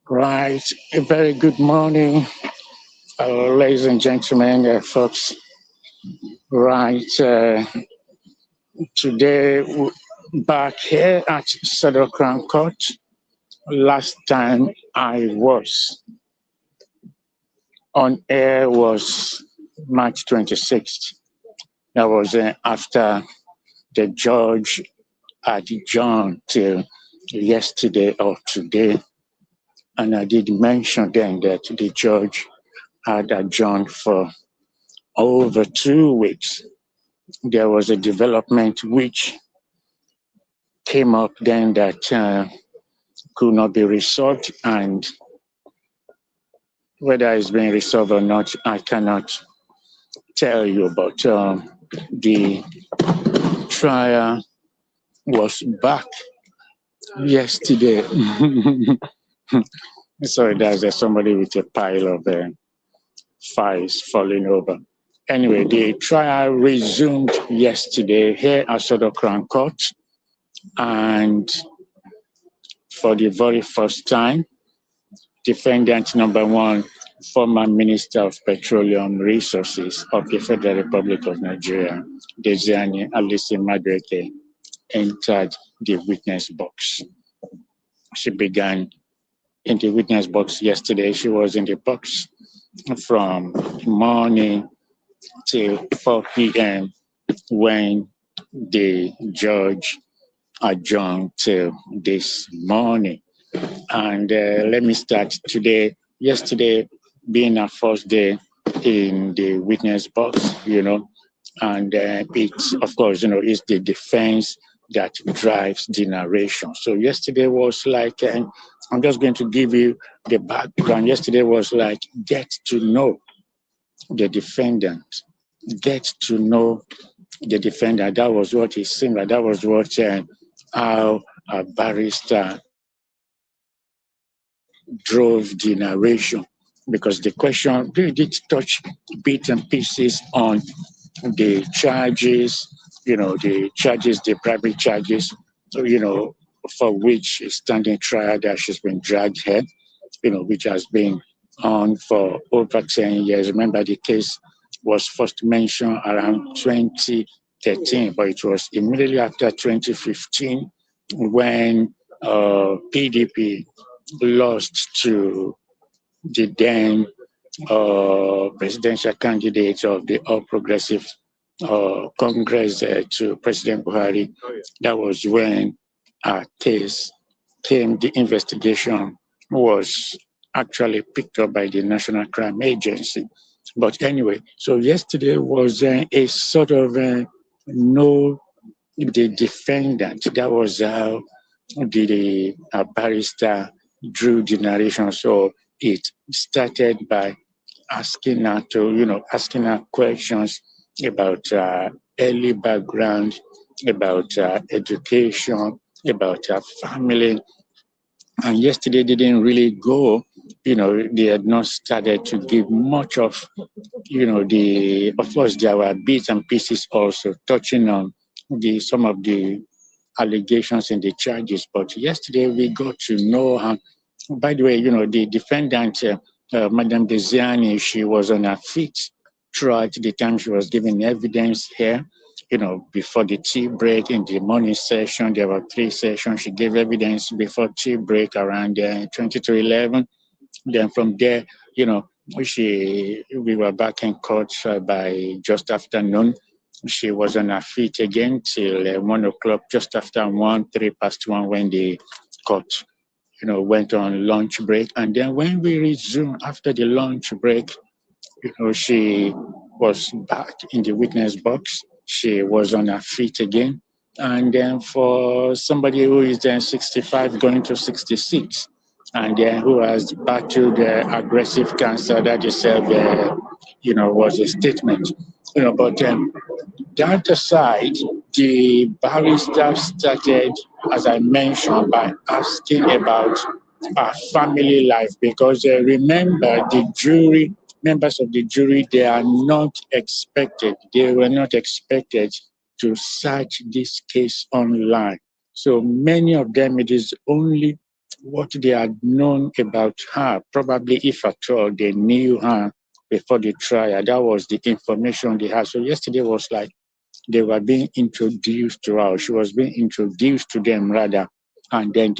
Right. A very good morning, ladies and gentlemen, folks. Right. Today, back here at Saddle Crown Court. Last time I was on air was March 26th. That was after the judge adjourned till yesterday or today. And I did mention then that the judge had adjourned for over 2 weeks. There was a development which came up then that could not be resolved, and whether it's been resolved or not, I cannot tell you. But the trial was back yesterday. Sorry, there's somebody with a pile of files falling over. Anyway, the trial resumed yesterday here at Sodo Crown Court, and for the very first time, defendant number one, former Minister of Petroleum Resources of the Federal Republic of Nigeria, Diezani Madueke, entered the witness box. She began in the witness box yesterday. She was in the box from morning till 4 p.m. when the judge adjourned till this morning. And let me start today. Yesterday being our first day in the witness box, and it's, of course, it's the defense that drives the narration. So yesterday was like, I'm just going to give you the background. Yesterday was like, get to know the defendant. Get to know the defendant. That was what he seemed like. That was what our barrister drove the narration, because the question really did touch bits and pieces on the charges, the bribery charges, for which a standing trial that she's been dragged here, which has been on for over 10 years. Remember, the case was first mentioned around 2013, but it was immediately after 2015 when PDP lost to the then presidential candidate of the All Progressive Congress to President Buhari. That was when our case came. The investigation was actually picked up by the National Crime Agency. But anyway, so yesterday was a sort of know the defendant. That was how the barrister drew the narration. So it started by asking her questions about early background, about education, about her family. And yesterday they didn't really go, they had not started to give much of, of course there were bits and pieces also touching on some of the allegations in the charges. But yesterday we got to know her. By the way, the defendant, Madam Diezani, she was on her feet throughout the time she was giving evidence here. Before the tea break in the morning session, there were 3 sessions. She gave evidence before tea break around 20 to 11. Then from there, we were back in court by just after noon. She was on her feet again till 1 o'clock, just after 3 past 1, when the court, went on lunch break. And then when we resumed after the lunch break, she was back in the witness box. She was on her feet again. And then for somebody who is then 65 going to 66, and then who has battled aggressive cancer, that itself, was a statement. But that aside, the barrister started, as I mentioned, by asking about our family life, because remember, the jury, members of the jury, they were not expected to search this case online. So many of them, it is only what they had known about her, probably if at all they knew her before the trial. That was the information they had. So yesterday was like they were being introduced to her. She was being introduced to them rather. And then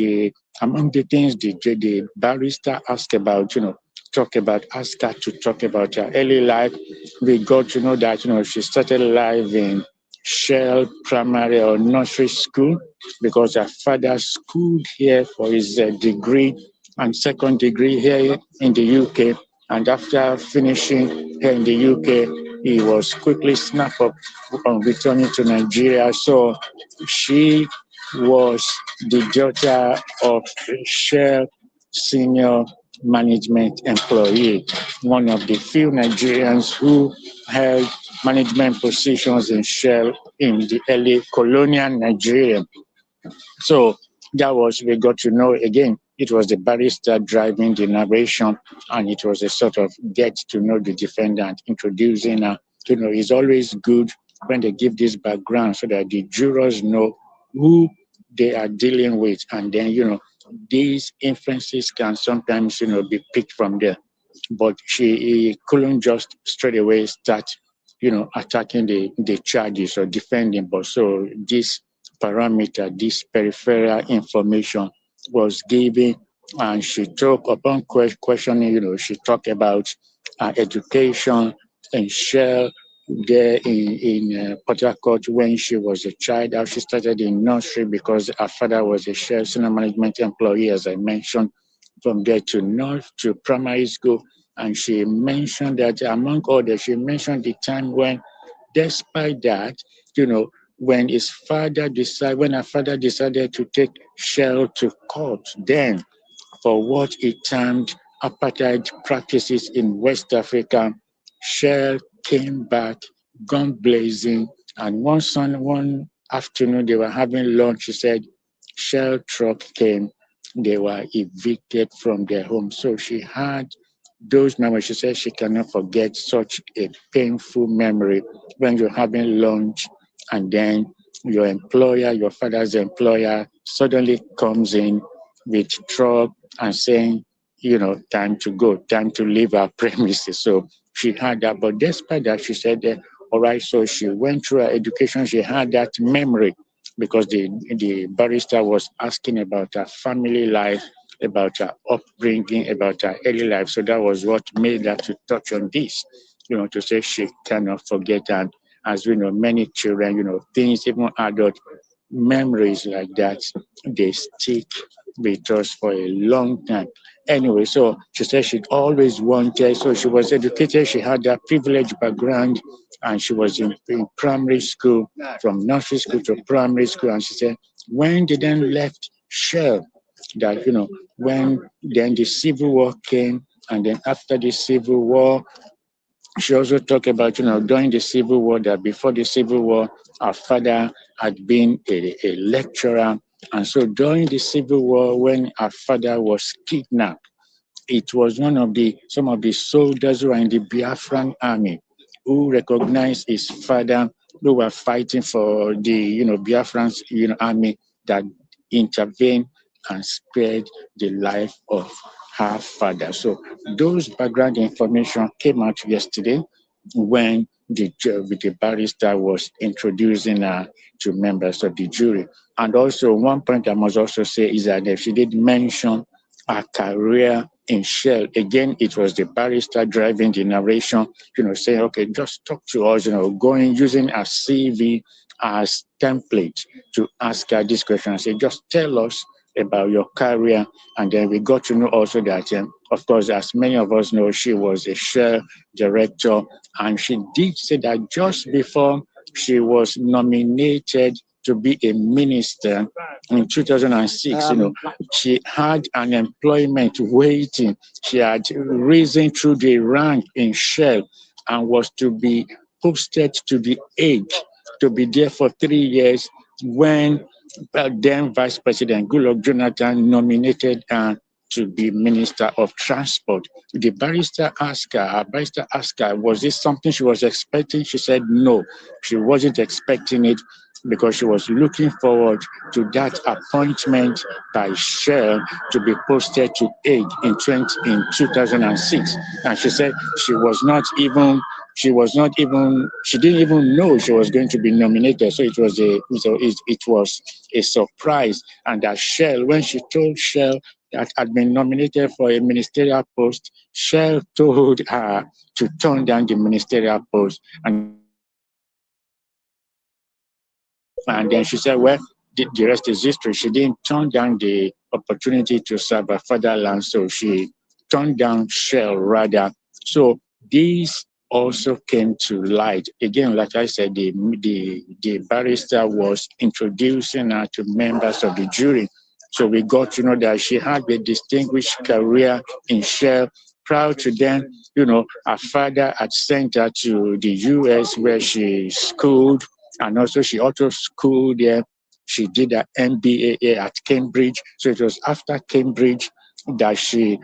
among the things the barrister asked about, asked her to talk about her early life. We got to know that, she started life in Shell Primary or Nursery School because her father schooled here for his degree and second degree here in the UK. And after finishing here in the UK, he was quickly snapped up on returning to Nigeria. So she was the daughter of a Shell senior management employee, one of the few Nigerians who held management positions in Shell in the early colonial Nigeria. So that was, we got to know again, it was the barrister driving the narration, and it was a sort of get to know the defendant, introducing her. It's always good when they give this background so that the jurors know who they are dealing with. And then, these inferences can sometimes, be picked from there. But he couldn't just straight away start, attacking the charges or defending. But so this parameter, this peripheral information was given, and she talked upon questioning, she talked about education and Shell there in Port Harcourt when she was a child, how she started in nursery because her father was a Shell senior management employee, as I mentioned, from there to primary school. And she mentioned that among others, she mentioned the time when, despite that, when when her father decided to take Shell to court, then for what he termed apartheid practices in West Africa, Shell came back, gun blazing, and one afternoon they were having lunch. She said, Shell truck came, they were evicted from their home. So she had those memories. She said she cannot forget such a painful memory when you're having lunch and then your employer, your father's employer, suddenly comes in with truck and saying, time to go, time to leave our premises. So she had that. But despite that, she said, all right, so she went through her education. She had that memory because the barrister was asking about her family life, about her upbringing, about her early life. So that was what made her to touch on this, to say she cannot forget. And as we know, many children, things, even adult memories like that, they stick with us for a long time. Anyway, so she said she'd always wanted, so she was educated, she had that privileged background, and she was in primary school, from nursery school to primary school. And she said, when they then left Shell, that, when then the Civil War came, and then after the Civil War, she also talked about, during the Civil War, that before the Civil War, her father had been a lecturer. And so during the Civil War, when her father was kidnapped, it was some of the soldiers who were in the Biafran army who recognized his father, who were fighting for the, Biafran, army, that intervened and spared the life of her father. So those background information came out yesterday when the barrister was introducing her to members of the jury. And also, one point I must also say is that if she did mention her career in Shell, again, it was the barrister driving the narration, saying, okay, just talk to us, using a CV as template to ask her this question and say, just tell us about your career. And then we got to know also that, of course, as many of us know, she was a Shell director. And she did say that just before she was nominated to be a minister in 2006, she had an employment waiting. She had risen through the rank in Shell and was to be posted to the Hague to be there for 3 years when then Vice President Goodluck Jonathan nominated her to be Minister of Transport. The barrister asked her, was this something she was expecting? She said no, she wasn't expecting it. because she was looking forward to that appointment by Shell to be posted to aid in 2006. And she said she didn't even know she was going to be nominated. So it was a surprise. And that Shell, when she told Shell that had been nominated for a ministerial post, Shell told her to turn down the ministerial post. And then she said, well, the rest is history. She didn't turn down the opportunity to serve her fatherland, so she turned down Shell rather. So these also came to light. Again, like I said, the barrister was introducing her to members of the jury. So we got to know that she had a distinguished career in Shell. Prior to then, her father had sent her to the US where she schooled, and also she also schooled there. She did her MBA at Cambridge. So it was after Cambridge that she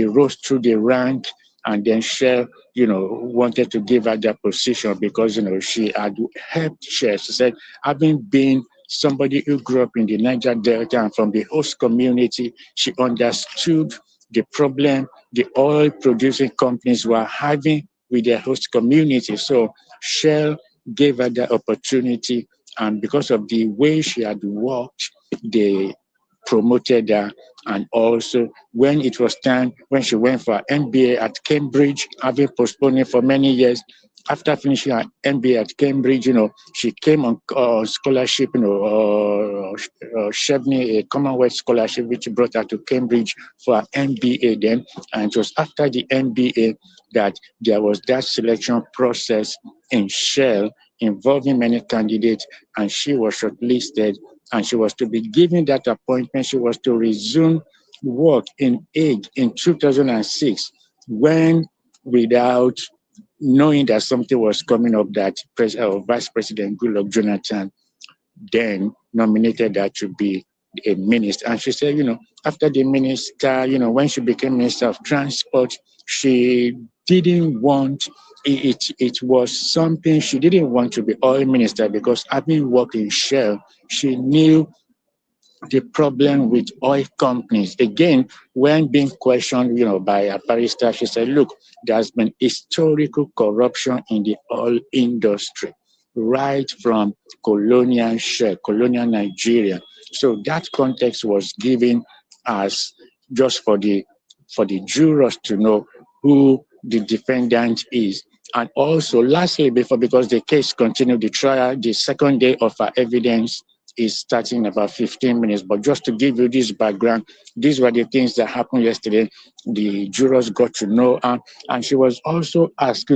rose through the rank, and then Shell, wanted to give her that position because, she had helped Shell. She said, having been somebody who grew up in the Niger Delta and from the host community, she understood the problem the oil producing companies were having with their host community. So Shell gave her the opportunity, and because of the way she had worked, they promoted her. And also, when it was time, when she went for her MBA at Cambridge, having postponed it for many years, after finishing her MBA at Cambridge, she came on scholarship, Chevney, a Commonwealth scholarship, which brought her to Cambridge for her MBA then. And it was after the MBA that there was that selection process in Shell involving many candidates, and she was shortlisted, and she was to be given that appointment. She was to resume work in aid in 2006 when, without knowing that something was coming up, that Vice President Goodluck Jonathan then nominated her to be a minister. And she said, after the minister, when she became Minister of Transport, she didn't want it was something she didn't want to be oil minister, because having worked in Shell, she knew the problem with oil companies. Again, when being questioned, by a barrister, she said, look, there's been historical corruption in the oil industry, right from colonial Shell, colonial Nigeria. So that context was given as just for the jurors to know who the defendant is. And also, lastly, because the case continued, the trial, the second day of our evidence is starting in about 15 minutes. But just to give you this background, these were the things that happened yesterday. The jurors got to know her, and she was also asked,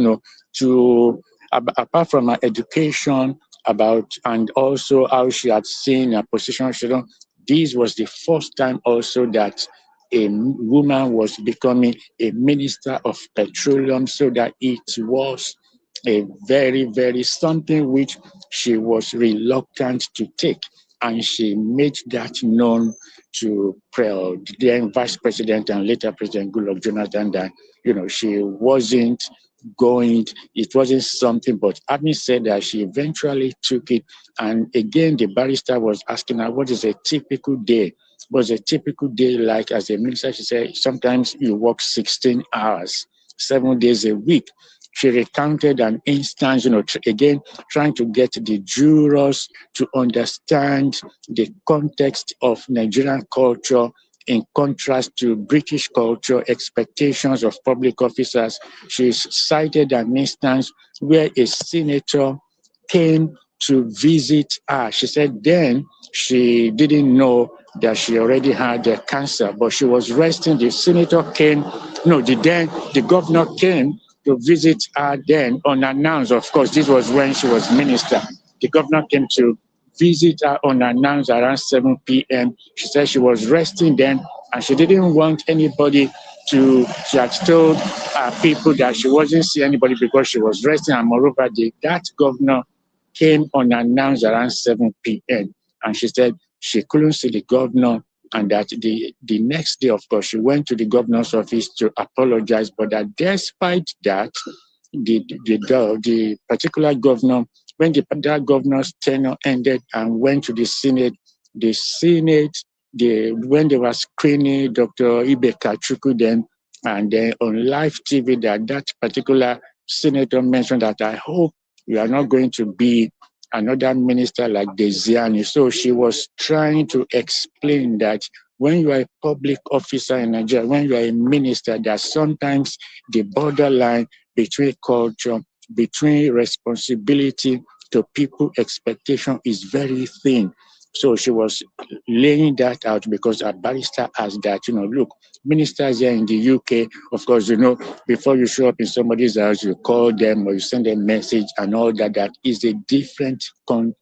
apart from her education, and also how she had seen her position. This was the first time also that a woman was becoming a Minister of Petroleum, so that it was a very, very something which she was reluctant to take. And she made that known to then Vice President and later President Goodluck Jonathan that, she wasn't going, it wasn't something, but having said that, she eventually took it. And again, the barrister was asking her, what is a typical day? Was a typical day like as a minister? She said, sometimes you work 16 hours, 7 days a week. She recounted an instance, again, trying to get the jurors to understand the context of Nigerian culture in contrast to British culture, expectations of public officers. She cited an instance where a senator came to visit her. She said then she didn't know that she already had cancer, but she was resting. The senator came, the governor came to visit her then unannounced. Of course, this was when she was minister. The governor came to visit her unannounced around 7 p.m. She said she was resting then, and she didn't want anybody she had told people that she wasn't seeing anybody because she was resting. And moreover, that governor came unannounced around 7 p.m. And she said she couldn't see the governor, and that the next day, of course, she went to the governor's office to apologize, but that despite that, the particular governor when that governor's tenure ended and went to the Senate, when they were screening Dr. Ibe Kachuku then, and then on live TV, that particular senator mentioned that I hope you are not going to be another minister like Diezani. So she was trying to explain that when you are a public officer in Nigeria, when you are a minister, that sometimes the borderline between culture, between responsibility to people expectation is very thin. So she was laying that out because a barrister asked that, look, ministers here in the UK, of course, before you show up in somebody's house, you call them or you send a message and all that. That is a different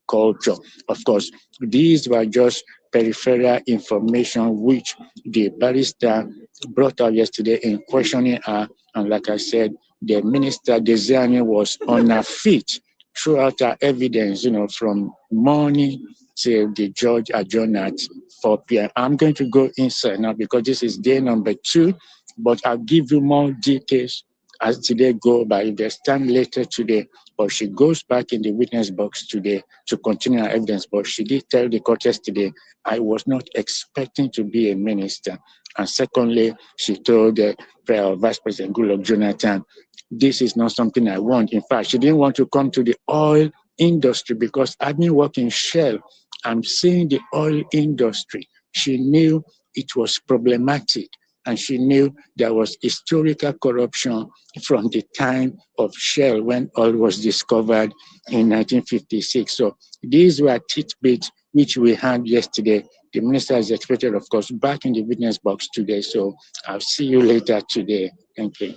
culture. Of course, these were just peripheral information which the barrister brought out yesterday in questioning her. And like I said, the minister, Diezani, was on her feet throughout her evidence, from morning till the judge adjourned at 4 p.m. I'm going to go inside now because this is day number 2, but I'll give you more details as today go by. If there's time later today, but she goes back in the witness box today to continue her evidence. But she did tell the court yesterday, I was not expecting to be a minister. And secondly, she told the Vice President Goodluck Jonathan, this is not something I want. In fact, she didn't want to come to the oil industry because I've been working Shell. I'm seeing the oil industry. She knew it was problematic, and she knew there was historical corruption from the time of Shell when oil was discovered in 1956. So these were tidbits which we had yesterday. The minister is expected, of course, back in the witness box today. So I'll see you later today. Thank you.